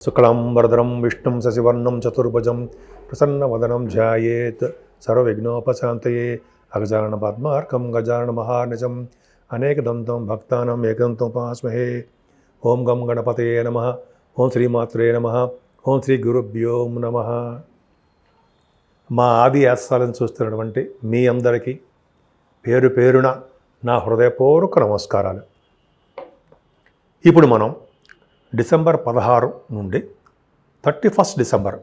శుక్లాంబరధరం విష్ణుం శశివర్ణం చతుర్భుజం ప్రసన్నవదనం ధ్యాయేత్ సర్వవిఘ్నోపశాంతయే అగజానన పద్మార్కం గజానన మహార్నిజం అనేకదంతం భక్తానం ఏకదంతముపాస్మహే. ఓం గం గణపతయే నమః. ఓం శ్రీమాత్రే నమః. ఓం శ్రీ గురుభ్యో నమః. మా ఆది ఆస్థానం చూస్తున్నటువంటి మీ అందరికీ పేరు పేరున నా హృదయపూర్వక నమస్కారాలు. ఇప్పుడు మనం డిసెంబర్ 16 నుండి 31 డిసెంబర్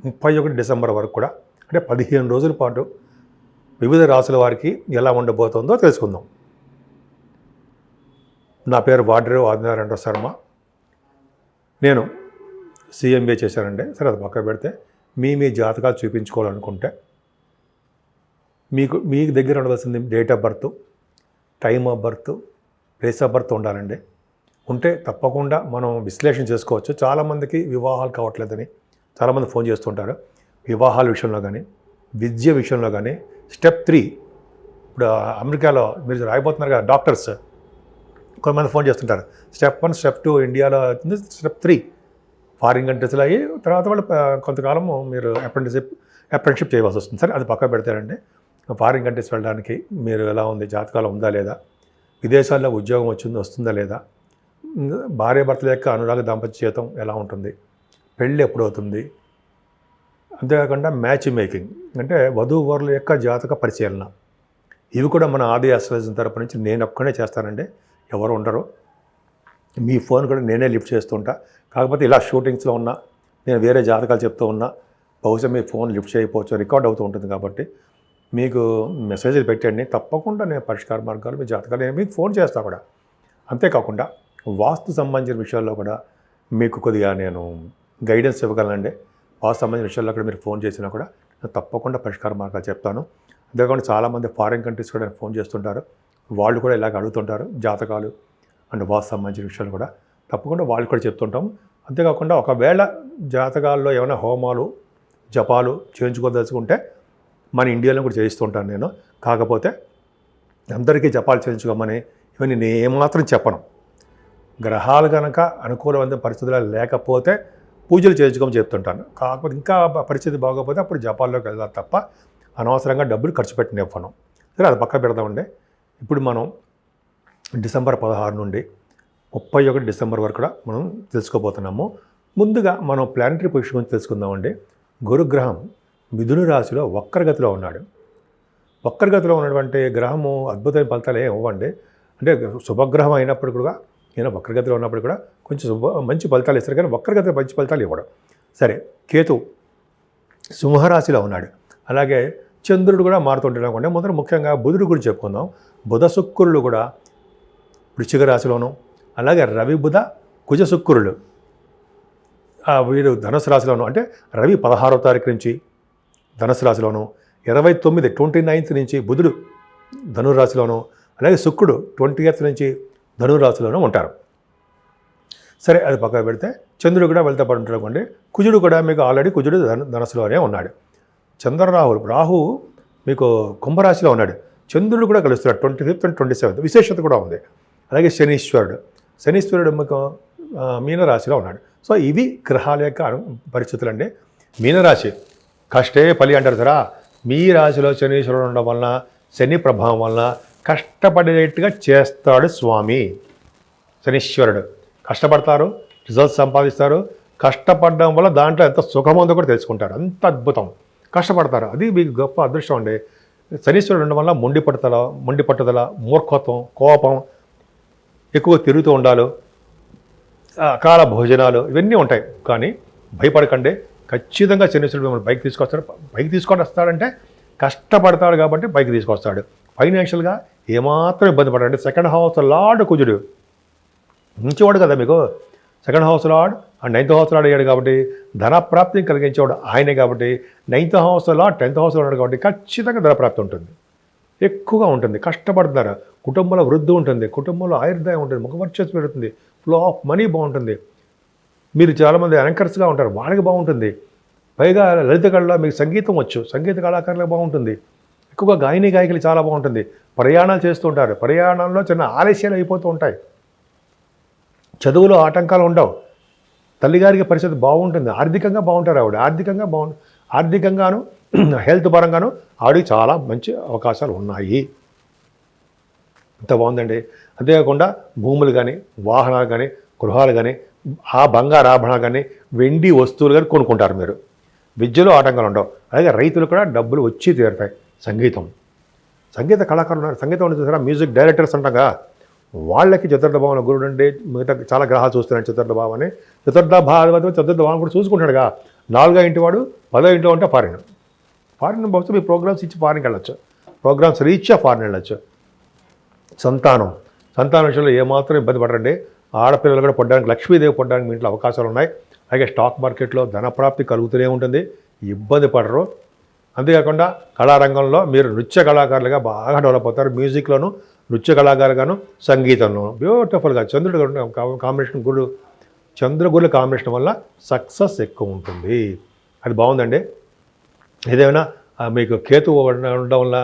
31 డిసెంబర్ వరకు కూడా అంటే 15 రోజుల పాటు వివిధ రాసుల వారికి ఎలా ఉండబోతుందో తెలుసుకుందాం. నా పేరు వాడ్రేవు ఆదినారాయణ శర్మ. నేను CMA చేశానండి. సరే, అది పక్క పెడితే మీ జాతకాలు చూపించుకోవాలనుకుంటే మీ దగ్గర ఉండవలసింది date of birth, time of birth, place of birth ఉండాలండి. ఉంటే తప్పకుండా మనం విశ్లేషణ చేసుకోవచ్చు. చాలామందికి వివాహాలు కావట్లేదని చాలామంది ఫోన్ చేస్తుంటారు. వివాహాల విషయంలో కానీ, విద్య విషయంలో కానీ స్టెప్ 3 ఇప్పుడు అమెరికాలో మీరు రాయిపోతున్నారు కదా డాక్టర్స్, కొంతమంది ఫోన్ చేస్తుంటారు. స్టెప్ 1, స్టెప్ 2 ఇండియాలో అవుతుంది, స్టెప్ 3 ఫారిన్ కంట్రీస్లో అయ్యి తర్వాత వాళ్ళు కొంతకాలం మీరు అప్రెంటిషిప్ చేయవలసి వస్తుంది. సరే, అది పక్క పెడతారండి. ఫారిన్ కంట్రీస్ వెళ్ళడానికి మీరు ఎలా ఉంది, జాతకాలు ఉందా లేదా, విదేశాల్లో ఉద్యోగం వస్తుందా లేదా, భార్యాభర్తల యొక్క అనురాగ దాంపత్య జీవితం ఎలా ఉంటుంది, పెళ్ళి ఎప్పుడు అవుతుంది, అంతేకాకుండా మ్యాచ్ మేకింగ్ అంటే వధూవరుల యొక్క జాతక పరిశీలన, ఇవి కూడా మన ఆది ఆస్ట్రాలజీ తరపు నుంచి నేను ఒక్కనే చేస్తానండి. ఎవరు ఉండరు. మీ ఫోన్ కూడా నేనే లిఫ్ట్ చేస్తుంటా. కాకపోతే ఇలా షూటింగ్స్లో ఉన్నా, నేను వేరే జాతకాలు చెప్తూ ఉన్నా, బహుశా మీ ఫోన్ లిఫ్ట్ చేయకపోవచ్చు, రికార్డ్ అవుతూ ఉంటుంది. కాబట్టి మీకు మెసేజ్లు పెట్టండి, తప్పకుండా నేను పరిష్కార మార్గాలు మీ జాతకాలు మీకు ఫోన్ చేస్తా కూడా. అంతేకాకుండా వాస్తు సంబంధించిన విషయాల్లో కూడా మీకు కొద్దిగా నేను గైడెన్స్ ఇవ్వగలనండి. వాస్తు సంబంధించిన విషయాల్లో కూడా మీరు ఫోన్ చేసినా కూడా నేను తప్పకుండా పరిష్కార మార్గాలు చెప్తాను. అంతేకాకుండా చాలామంది ఫారిన్ కంట్రీస్ కూడా ఫోన్ చేస్తుంటారు. వాళ్ళు కూడా ఇలాగ అడుగుతుంటారు జాతకాలు అండ్ వాస్తు సంబంధించిన విషయాలు కూడా తప్పకుండా వాళ్ళు కూడా చెప్తుంటాం. అంతేకాకుండా ఒకవేళ జాతకాల్లో ఏమైనా హోమాలు జపాలు చేయించుకోదలుచుకుంటే మన ఇండియాలో కూడా చేయిస్తుంటాను నేను. కాకపోతే అందరికీ జపాలు చేయించుకోమని ఇవన్నీ నేను ఏమాత్రం చెప్పను. గ్రహాలు కనుక అనుకూలమైన పరిస్థితులు లేకపోతే పూజలు చేయించుకోమని చెప్తుంటాను. కాకపోతే ఇంకా పరిస్థితి బాగోకపోతే అప్పుడు జపాల్లోకి వెళ్తాను తప్ప అనవసరంగా డబ్బులు ఖర్చు పెట్టినివ్వను. సరే, అది పక్క పెడదామండి. ఇప్పుడు మనం డిసెంబర్ 16 నుండి 31 డిసెంబర్ వరకు కూడా మనం తెలుసుకోబోతున్నాము. ముందుగా మనం ప్లానటరీ పొజిషన్ గురించి తెలుసుకుందామండి. గురుగ్రహం మిథున రాశిలో వక్రగతిలో ఉన్నాడు. వక్రగతిలో ఉన్నటువంటి గ్రహము అద్భుతమైన ఫలితాలు ఏమి ఇవ్వండి. అంటే శుభగ్రహం అయినప్పుడు కూడా, ఈయన వక్రగతిలో ఉన్నప్పుడు కూడా కొంచెం మంచి ఫలితాలు ఇస్తారు, కానీ వక్రగతిలో మంచి ఫలితాలు ఇవ్వడం. సరే, కేతు సింహరాశిలో ఉన్నాడు. అలాగే చంద్రుడు కూడా మారుతుంటాడు అనుకోండి. మొదట ముఖ్యంగా బుధుడు గురించి చెప్పుకుందాం. బుధ శుక్రులు కూడా వృశ్చిక రాశిలోను, అలాగే రవి బుధ కుజ శుక్రులు వీరు ధనుసు రాశిలోను. అంటే రవి 16వ తారీఖు నుంచి ధనుసు రాశిలోను, 29 నుంచి బుధుడు ధనురాశిలోను, అలాగే శుక్రుడు 20th నుంచి ధనురాశిలోనూ ఉంటారు. సరే, అది పక్కన పెడితే చంద్రుడు కూడా వెళ్తే పడుంటాడు అనుకోండి. కుజుడు కూడా మీకు ఆల్రెడీ కుజుడు ధనుసులోనే ఉన్నాడు. రాహు మీకు కుంభరాశిలో ఉన్నాడు. చంద్రుడు కూడా కలుస్తున్నాడు 25th and 27th. విశేషత కూడా ఉంది. అలాగే శనీశ్వరుడు మీకు మీనరాశిలో ఉన్నాడు. సో ఇవి గ్రహాల యొక్క పరిస్థితులు అండి. మీనరాశి కష్టే ఫలి అంటారు సరా. మీ రాశిలో శనీశ్వరుడు ఉండడం వలన, శని ప్రభావం వలన కష్టపడేట్టుగా చేస్తాడు స్వామి శనీశ్వరుడు. కష్టపడతారు, రిజల్ట్స్ సంపాదిస్తారు. కష్టపడడం వల్ల దాంట్లో ఎంత సుఖం ఉందో కూడా తెలుసుకుంటారు. అంత అద్భుతం. కష్టపడతారు, అది మీకు గొప్ప అదృష్టం అండి. శనీశ్వరుడు ఉండడం వల్ల మొండి పట్టుదల, మూర్ఖత్వం, కోపం, ఎక్కువ తిరుగుతూ ఉండాలి, అకాల భోజనాలు ఇవన్నీ ఉంటాయి. కానీ భయపడకండి, ఖచ్చితంగా శనీశ్వరుడు మిమ్మల్ని బైక్ తీసుకొస్తాడు. బైక్ తీసుకొని వస్తాడంటే కష్టపడతాడు కాబట్టి బైక్ తీసుకొస్తాడు. ఫైనాన్షియల్గా ఏమాత్రం ఇబ్బంది పడండి. సెకండ్ హౌస్ లార్డ్ కుజుడు మంచివాడు కదా మీకు. Second house lord and 9th house lord అయ్యాడు కాబట్టి ధనప్రాప్తిని కలిగించేవాడు ఆయనే. కాబట్టి 9th house lord 10th house ఉన్నాడు కాబట్టి ఖచ్చితంగా ధనప్రాప్తి ఉంటుంది, ఎక్కువగా ఉంటుంది. కష్టపడతారు, కుటుంబంలో వృద్ధి ఉంటుంది, కుటుంబంలో ఆయుర్దాయం ఉంటుంది, ముఖవర్చస్సు పెరుగుతుంది, ఫ్లో ఆఫ్ మనీ బాగుంటుంది. మీరు చాలామంది యాంకర్స్గా ఉంటారు, వాళ్ళకి బాగుంటుంది. పైగా లలిత కళలో మీకు సంగీతం వచ్చు, సంగీత కళాకారులకు బాగుంటుంది. ఎక్కువగా గాయకులు చాలా బాగుంటుంది. ప్రయాణాలు చేస్తూ ఉంటారు, ప్రయాణంలో చిన్న ఆలస్యాలు అయిపోతూ ఉంటాయి. చదువులో ఆటంకాలు ఉండవు. తల్లిగారికి పరిస్థితి బాగుంటుంది, ఆర్థికంగా బాగుంటారు ఆవిడ, ఆర్థికంగాను హెల్త్ పరంగాను ఆవిడకి చాలా మంచి అవకాశాలు ఉన్నాయి. ఇంత బాగుందండి. అంతేకాకుండా భూములు కానీ, వాహనాలు కానీ, గృహాలు కానీ, ఆ బంగారు ఆభరణాలు కానీ, వెండి వస్తువులు కానీ కొనుక్కుంటారు మీరు. విద్యలో ఆటంకాలు ఉండవు. అలాగే రైతులు కూడా డబ్బులు వచ్చి తీరుతాయి. సంగీత కళాకారులు ఉన్నారు, సంగీతం ఉంది చూసారా, మ్యూజిక్ డైరెక్టర్స్ అంటాగా, వాళ్ళకి చతుర్థ భావన గురుడు అంటే మిగతా చాలా గ్రహాలు చూస్తున్నాడు చతుర్థ భావాన్ని. చతుర్థ భావం కూడా చూసుకుంటాడుగా. 4వ ఇంటి వాడు 10వ ఇంట్లో ఉంటే ఫారిన్ బహుశా మీ ప్రోగ్రామ్స్ ఇచ్చి ఫారిన్కి వెళ్ళొచ్చు, ప్రోగ్రామ్స్ రీచ్గా ఫారిన్ వెళ్ళొచ్చు. సంతానం విషయంలో ఏమాత్రం ఇబ్బంది పడరండి. ఆడపిల్లలు కూడా పడడానికి, లక్ష్మీదేవి పడడానికి మీ ఇంట్లో అవకాశాలు ఉన్నాయి. అలాగే స్టాక్ మార్కెట్లో ధనప్రాప్తి కలుగుతూనే ఉంటుంది, ఇబ్బంది పడరు. అంతేకాకుండా కళారంగంలో మీరు నృత్య కళాకారులుగా బాగా డెవలప్ అవుతారు. మ్యూజిక్లోను, నృత్య కళాకారులుగాను, సంగీతంలోను బ్యూటిఫుల్గా చంద్రగురుల కాంబినేషన్ వల్ల సక్సెస్ ఎక్కువ ఉంటుంది. అది బాగుందండి. ఏదైనా మీకు కేతు ఉండడం వల్ల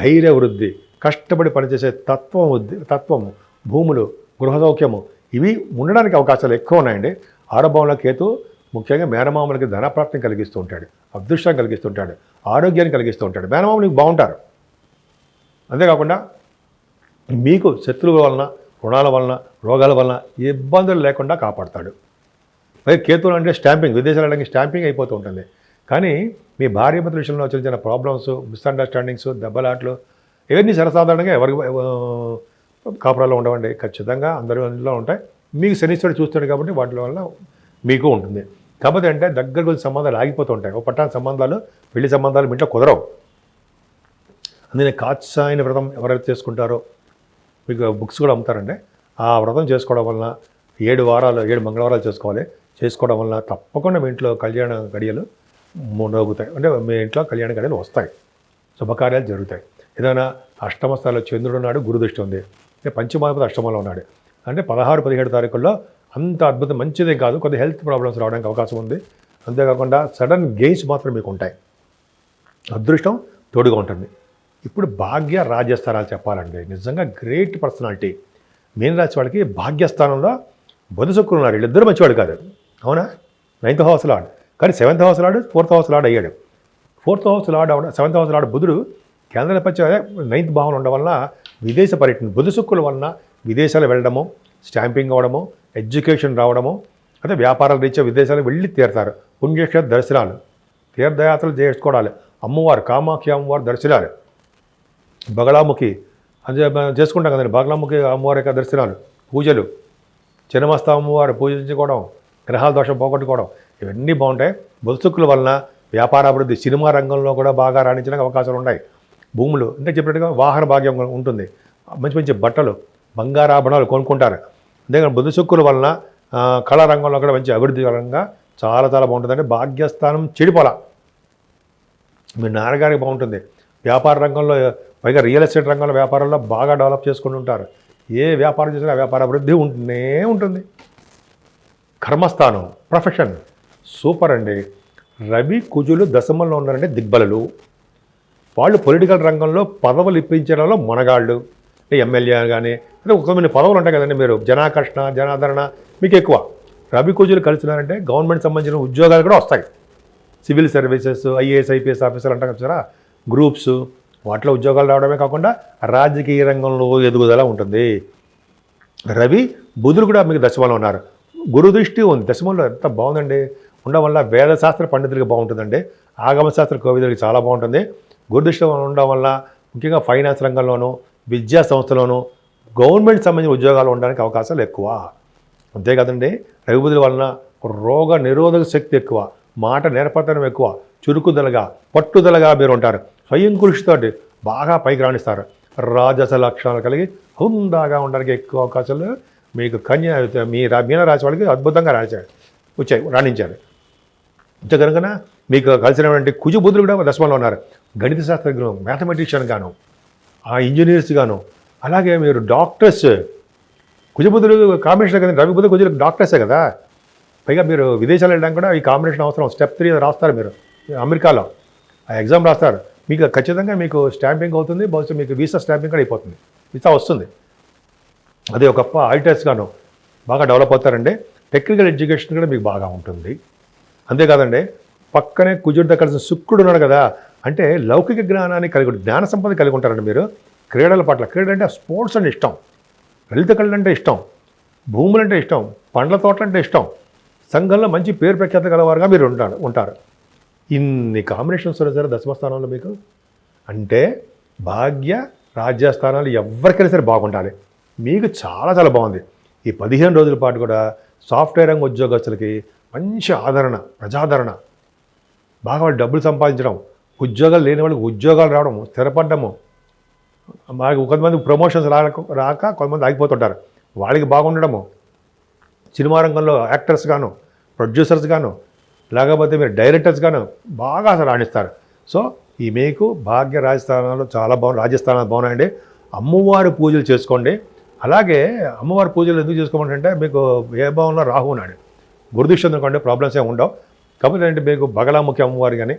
ధైర్య వృద్ధి, కష్టపడి పనిచేసే తత్వము, భూములు, గృహ సౌఖ్యము ఇవి ఉండడానికి అవకాశాలు ఎక్కువ ఉన్నాయండి. ఆరభావంలో కేతు ముఖ్యంగా మేనమామలకి ధనప్రాప్తిని కలిగిస్తూ ఉంటాడు, అదృష్టాన్ని కలిగిస్తూ ఉంటాడు, ఆరోగ్యాన్ని కలిగిస్తూ ఉంటాడు. మేనమామలు బాగుంటారు. అంతేకాకుండా మీకు శత్రువుల వలన, రుణాల వలన, రోగాల వలన ఇబ్బందులు లేకుండా కాపాడతాడు. పైగా కేతువులు అంటే స్టాంపింగ్, విదేశాలు వెళ్ళడానికి స్టాంపింగ్ అయిపోతూ ఉంటుంది. కానీ మీ భార్యాభర్తల విషయంలో చిన్న చిన్న ప్రాబ్లమ్స్, మిస్అండర్స్టాండింగ్స్, దెబ్బలాట్లు ఇవన్నీ సర్వసాధారణంగా ఎవరికి కాపురాల్లో ఉండవండి. ఖచ్చితంగా అందరిలో ఉంటాయి. మీకు శనీశ్వరుడు చూస్తాడు కాబట్టి వాటి వల్ల మీకు ఉంటుంది. కాకపోతే అంటే దగ్గర కొంచెం సంబంధాలు ఆగిపోతూ ఉంటాయి. ఒక పట్టాన సంబంధాలు, పెళ్లి సంబంధాలు మీ ఇంట్లో కుదరవు. అందుకని కాత్సాయని వ్రతం ఎవరైతే చేసుకుంటారో, మీకు బుక్స్ కూడా అమ్ముతారండి, ఆ వ్రతం చేసుకోవడం వలన 7 మంగళవారాలు చేసుకోవడం వలన తప్పకుండా మీ ఇంట్లో కళ్యాణ గడియలు మోగుతాయి. అంటే మీ ఇంట్లో కళ్యాణ గడియలు వస్తాయి, శుభకార్యాలు జరుగుతాయి. ఏదైనా అష్టమ స్థాయిలో చంద్రుడు ఉన్నాడు, గురుదృష్టి ఉంది, అంటే పంచమాధిపతి అష్టమంలో ఉన్నాడు అంటే 16-17 తారీఖుల్లో అంత అద్భుతం మంచిదే కాదు, కొద్ది హెల్త్ ప్రాబ్లమ్స్ రావడానికి అవకాశం ఉంది. అంతేకాకుండా సడన్ గెయిన్స్ మాత్రం మీకు ఉంటాయి, అదృష్టం తోడుగా ఉంటుంది. ఇప్పుడు భాగ్య రాజ్యస్థానాలు చెప్పాలండి, నిజంగా గ్రేట్ పర్సనాలిటీ. మీనరాశి వాళ్ళకి భాగ్యస్థానంలో బుధ శుక్రులు ఉన్నారు. వీళ్ళిద్దరూ మంచివాడు కాదు, అవునా? 9th హౌస్ లార్డ్, కానీ 7th house lord 4th house lord అయ్యాడు. 4th house lord 7th house lord బుధుడు కేంద్ర నేపథ్యం 9th భావన ఉండడం వలన విదేశ పర్యటన, బుధ శుక్రుల వలన విదేశాలు వెళ్ళడము, స్టాంపింగ్ అవ్వడము, ఎడ్యుకేషన్ రావడము, అంటే వ్యాపారాల రీత్యా విదేశాలకు వెళ్ళి తీరుతారు. పుణ్యక్షేత్ర దర్శనాలు, తీర్థయాత్రలు చేసుకోవడాలు, అమ్మవారు కామాఖ్య అమ్మవారి దర్శనాలు, బగళాముఖి అది చేసుకుంటాం కదండి, బగళాముఖి అమ్మవారి యొక్క దర్శనాలు, పూజలు, చిన్నమస్త అమ్మవారు పూజించుకోవడం, గ్రహాల దోషం పోగొట్టుకోవడం, ఇవన్నీ బాగుంటాయి. బొత్సుకుల వలన వ్యాపారాభివృద్ధి, సినిమా రంగంలో కూడా బాగా రాణించడానికి అవకాశాలు ఉన్నాయి. భూములు అంటే చెప్పినట్టుగా వాహన భాగ్యం ఉంటుంది, మంచి మంచి బట్టలు, బంగారాభరణాలు కొనుక్కుంటారు. అంతేకాని బుధ శుక్రుల వలన కళారంగంలో కూడా మంచి అభివృద్ధి పరంగా చాలా చాలా బాగుంటుందండి. భాగ్యస్థానం చెడిపోల మీ నాన్నగారికి బాగుంటుంది. వ్యాపార రంగంలో, పైగా రియల్ ఎస్టేట్ రంగంలో, వ్యాపారంలో బాగా డెవలప్ చేసుకుని ఉంటారు. ఏ వ్యాపారం చేసినా వ్యాపార అభివృద్ధి ఉంటూనే ఉంటుంది. కర్మస్థానం, ప్రొఫెషన్ సూపర్ అండి. రవి కుజులు దశమంలో ఉన్నారంటే దిగ్బలలు. వాళ్ళు పొలిటికల్ రంగంలో పదవులు ఇప్పించడంలో మొనగాళ్ళు, ఎమ్మెల్యే కానీ అంటే కొన్ని పదవులు ఉంటాయి కదండి, మీరు జనాకర్షణ, జనాదరణ మీకు ఎక్కువ. రవి కుజులు కలిసినారంటే గవర్నమెంట్ సంబంధించిన ఉద్యోగాలు కూడా వస్తాయి. సివిల్ సర్వీసెస్, ఐఏఎస్, ఐపీఎస్ ఆఫీసర్లు అంటాం కదా, గ్రూప్స్, వాటిలో ఉద్యోగాలు రావడమే కాకుండా రాజకీయ రంగంలో ఎదుగుదల ఉంటుంది. రవి బుధుడు కూడా మీకు దశమంలో ఉన్నారు. గురుదృష్టి ఉంది దశమంలో, ఎంత బాగుందండి. ఉండడం వల్ల వేదశాస్త్ర పండితులకి బాగుంటుందండి, ఆగమశాస్త్ర కోవిదులకి చాలా బాగుంటుంది. గురుదృష్టి ఉండడం వల్ల ముఖ్యంగా ఫైనాన్స్ రంగంలోనూ, విద్యా సంస్థలోనూ, గవర్నమెంట్ సంబంధించిన ఉద్యోగాలు ఉండడానికి అవకాశాలు ఎక్కువ. అంతేకాదండి, రవి బుధుల వలన రోగ నిరోధక శక్తి ఎక్కువ, మాట నేర్పతనం ఎక్కువ, చురుకుదలగా, పట్టుదలగా మీరు ఉంటారు. స్వయం కృషితోటి బాగా పైకి రాణిస్తారు. రాజస లక్షణాలు కలిగి హుందాగా ఉండడానికి ఎక్కువ అవకాశాలు మీకు మీనరాశి వాళ్ళకి అద్భుతంగా రాణించారు. ఇంత కనుక మీకు కలిసినటువంటి కుజు బుధులు కూడా దశమంలో ఉన్నారు. గణిత శాస్త్రజ్ఞులు, మ్యాథమెటిషియన్ గాను, ఇంజనీర్స్ గాను, అలాగే మీరు డాక్టర్స్. కుజబుధులు కాంబినేషన్ కదండి, రవి బుధ కుజులు డాక్టర్సే కదా. పైగా మీరు విదేశాలు వెళ్ళడానికి కూడా ఈ కాంబినేషన్ అవసరం. స్టెప్ 3 రాస్తారు మీరు అమెరికాలో, ఆ ఎగ్జామ్ రాస్తారు. మీకు ఖచ్చితంగా మీకు స్టాంపింగ్ అవుతుంది, బహుశా మీకు వీసా స్టాంపింగ్ కూడా అయిపోతుంది, వీసా వస్తుంది. అదే ఒక గొప్ప ఆడిటర్స్ గాను బాగా డెవలప్ అవుతారండి. టెక్నికల్ ఎడ్యుకేషన్ కూడా మీకు బాగా ఉంటుంది. అంతేకాదండి, పక్కనే కుజుడితో కలిసిన శుక్రుడు ఉన్నాడు కదా, అంటే లౌకిక జ్ఞానాన్ని కలిగి జ్ఞాన సంపద కలిగి ఉంటారండి మీరు. క్రీడల పట్ల, క్రీడలు అంటే స్పోర్ట్స్ అంటే ఇష్టం, లలిత కళలు అంటే ఇష్టం, భూములు అంటే ఇష్టం, పండ్ల తోటలు అంటే ఇష్టం, సంఘంలో మంచి పేరు ప్రఖ్యాత గలవారుగా మీరు ఉంటారు. ఇన్ని కాంబినేషన్స్ ఉన్నాయి సార్ దశమస్థానంలో మీకు. అంటే భాగ్య రాజ్యస్థానాలు ఎవరికైనా సరే బాగుండాలి. మీకు చాలా చాలా బాగుంది. ఈ 15 రోజుల పాటు కూడా సాఫ్ట్వేర్ రంగ ఉద్యోగస్తులకి మంచి ఆదరణ, ప్రజాదరణ, బాగా వాళ్ళు డబ్బులు సంపాదించడం, ఉద్యోగాలు లేని వాళ్ళకి ఉద్యోగాలు రావడము, స్థిరపడ్డము. మాకు కొంతమంది ప్రమోషన్స్ రాక కొంతమంది ఆగిపోతుంటారు, వాళ్ళకి బాగుండడము. సినిమా రంగంలో యాక్టర్స్ గాను, ప్రొడ్యూసర్స్ గాను, లేకపోతే మీరు డైరెక్టర్స్ గాను బాగా రాణిస్తారు. సో ఈ మీకు భాగ్య రాజస్థానాలు చాలా రాజస్థానాలు బాగున్నాయండి. అమ్మవారి పూజలు చేసుకోండి. అలాగే అమ్మవారి పూజలు ఎందుకు చేసుకోమంటే మీకు ఏ భావంలో రాహు ఉన్నాడు, గురుదృష్టి అనుకోండి, ప్రాబ్లమ్స్ ఏమి ఉండవు. కాకపోతే ఏంటంటే మీకు బగలాముఖి అమ్మవారు కానీ,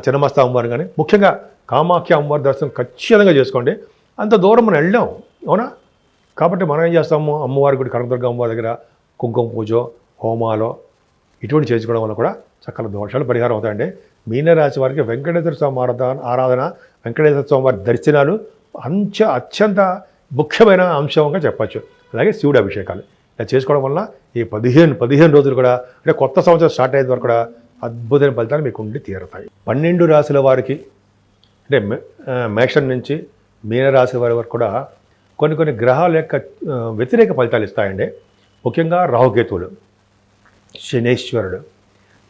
చిన్నమస్త అమ్మవారు కానీ, ముఖ్యంగా కామాఖ్య అమ్మవారి దర్శనం ఖచ్చితంగా చేసుకోండి. అంత దూరం మనం వెళ్ళాం, అవునా? కాబట్టి మనం ఏం చేస్తాము, అమ్మవారి గుడి కనకదుర్గ అమ్మవారి దగ్గర కుంకుమ పూజ, హోమాలో ఇటువంటి చేసుకోవడం వల్ల కూడా చక్కల దోషాలు పరిహారం అవుతాయండి. మీనరాశి వారికి వెంకటేశ్వర స్వామి ఆరాధన, వెంకటేశ్వర స్వామి వారి దర్శనాలు అత్యంత ముఖ్యమైన అంశంగా చెప్పచ్చు. అలాగే శివుడి అభిషేకాలు ఇలా చేసుకోవడం వల్ల ఈ 15 రోజులు కూడా, అంటే కొత్త సంవత్సరం స్టార్ట్ అయ్యేది వరకు కూడా అద్భుతమైన ఫలితాలు మీకు ఉండి తీరుతాయి. 12 రాశుల వారికి, అంటే మేషం నుంచి మీనరాశి వారి వరకు కూడా కొన్ని గ్రహాల యొక్క వ్యతిరేక ఫలితాలు ఇస్తాయండి. ముఖ్యంగా రాహుకేతువులు, శనేశ్వరుడు,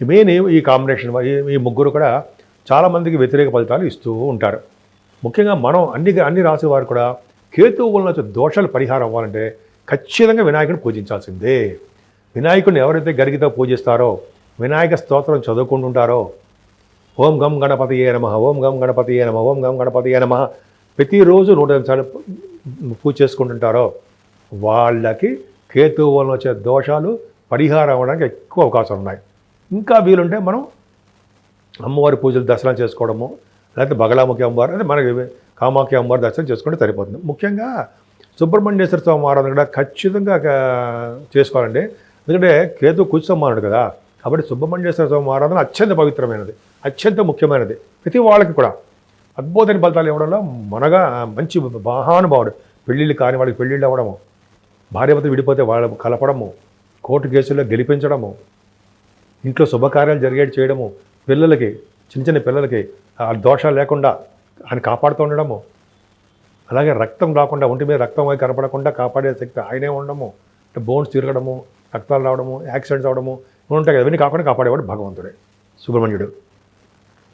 మెయిన్ ఈ కాంబినేషన్, ఈ ముగ్గురు కూడా చాలామందికి వ్యతిరేక ఫలితాలు ఇస్తూ ఉంటారు. ముఖ్యంగా మనం అన్ని రాశి వారు కూడా కేతువు వలన వచ్చే దోషాలు పరిహారం అవ్వాలంటే ఖచ్చితంగా వినాయకుడిని పూజించాల్సిందే. వినాయకుడిని ఎవరైతే గరిగితో పూజిస్తారో, వినాయక స్తోత్రం చదువుకుంటుంటారో, ఓం గం గణపతియే నమః, ఓం గం గణపతియే నమః, ఓం గం గణపతియే నమః ప్రతిరోజు 108 సార్లు పూజ చేసుకుంటుంటారో వాళ్ళకి కేతువు వలన వచ్చే దోషాలు పరిహారం అవ్వడానికి ఎక్కువ అవకాశాలు ఉన్నాయి. ఇంకా వీలుంటే మనం అమ్మవారి పూజలు దర్శనం చేసుకోవడము, లేకపోతే బగలాముఖి అమ్మవారు, అంటే మనకి కామాఖ్య అమ్మవారి దర్శనం చేసుకుంటే సరిపోతుంది. ముఖ్యంగా సుబ్రహ్మణ్యేశ్వర స్వామి ఆరాధన కూడా ఖచ్చితంగా చేసుకోవాలండి. ఎందుకంటే కేతు కుజసమానుడు కదా, కాబట్టి సుబ్రహ్మణ్యేశ్వర స్వామి ఆరాధన అత్యంత పవిత్రమైనది, అత్యంత ముఖ్యమైనది. ప్రతి వాళ్ళకి కూడా అద్భుతమైన ఫలితాలు ఇవ్వడంలో మనగా మంచి మహానుభావుడు. పెళ్ళిళ్ళు కాని వాళ్ళకి పెళ్ళిళ్ళు అవ్వడము, భార్యాభర్తలు విడిపోతే వాళ్ళ కలపడము, కోర్టు కేసుల్లో గెలిపించడము, ఇంట్లో శుభకార్యాలు జరిగేటి చేయడము, పిల్లలకి చిన్న పిల్లలకి ఆ దోషాలు లేకుండా ఆయన కాపాడుతూ ఉండడము, అలాగే రక్తం రాకుండా, ఒంటి మీద రక్తం అవి కనపడకుండా కాపాడే శక్తి ఆయనే ఉండడము, అంటే బోన్స్ తిరగడము, రక్తాలు రావడము, యాక్సిడెంట్స్ అవడము ఉంటాయి కదా, అవన్నీ కాకుండా కాపాడేవాడు భగవంతుడే సుబ్రహ్మణ్యుడు.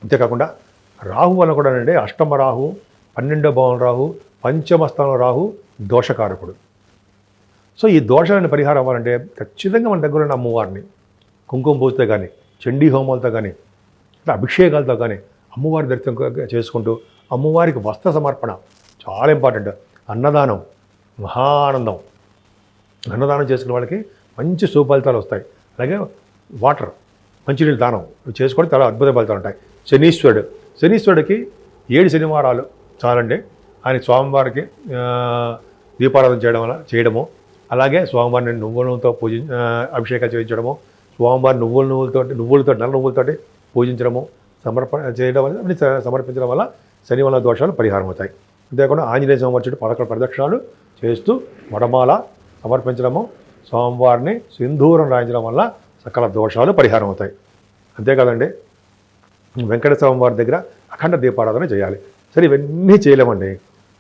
అంతేకాకుండా రాహు వల్ల కూడా అండి, అష్టమ రాహు, 12వ భావం రాహు, పంచమ స్థానం రాహు దోషకారకుడు. సో ఈ దోషాలను పరిహారం అవ్వాలంటే ఖచ్చితంగా మన దగ్గర ఉన్న అమ్మవారిని కుంకుమ పూజతో కానీ, చండీ హోమాలతో కానీ, అభిషేకాలతో కానీ అమ్మవారి దర్శనం చేసుకుంటూ, అమ్మవారికి వస్త్ర సమర్పణ చాలా ఇంపార్టెంట్. అన్నదానం మహానందం, అన్నదానం చేసుకునే వాళ్ళకి మంచి సుఫలితాలు వస్తాయి. అలాగే వాటర్, మంచినీళ్ళు దానం చేసుకోవడం చాలా అద్భుత ఫలితాలు ఉంటాయి. శనీశ్వరుడికి 7 శనివారాలు చాలండి. ఆయన స్వామివారికి దీపారాధన చేయడము, అలాగే స్వామివారిని నువ్వులతో అభిషేకాలు చేయించడము, స్వామివారి నువ్వులతో నల్ల నువ్వులతోటి పూజించడము, సమర్పించడం వల్ల శని వల్ల దోషాలు పరిహారం అవుతాయి. అంతేకాకుండా ఆంజనేయ స్వామి చుట్టూ 11 ప్రదక్షిణాలు చేస్తూ వడమాల సమర్పించడము, స్వామివారిని సింధూరం రాయించడం వల్ల సకల దోషాలు పరిహారం అవుతాయి. అంతేకాదండి, వెంకటేశ్వర స్వామి వారి దగ్గర అఖండ దీపారాధన చేయాలి. సరే, ఇవన్నీ చేయలేమండి.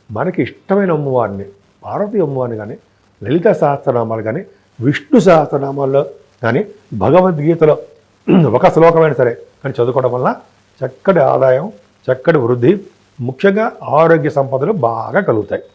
మనకి ఇష్టమైన అమ్మవారిని, పార్వతీ అమ్మవారిని కానీ, లలిత సహస్రనామాలు కానీ, విష్ణు సహస్రనామాల్లో కానీ, భగవద్గీతలో ఒక శ్లోకమైన సరే కానీ చదువుకోవడం వల్ల చక్కటి ఆదాయం, చక్కటి వృద్ధి, ముఖ్యంగా ఆరోగ్య సంపదలు బాగా కలుగుతాయి.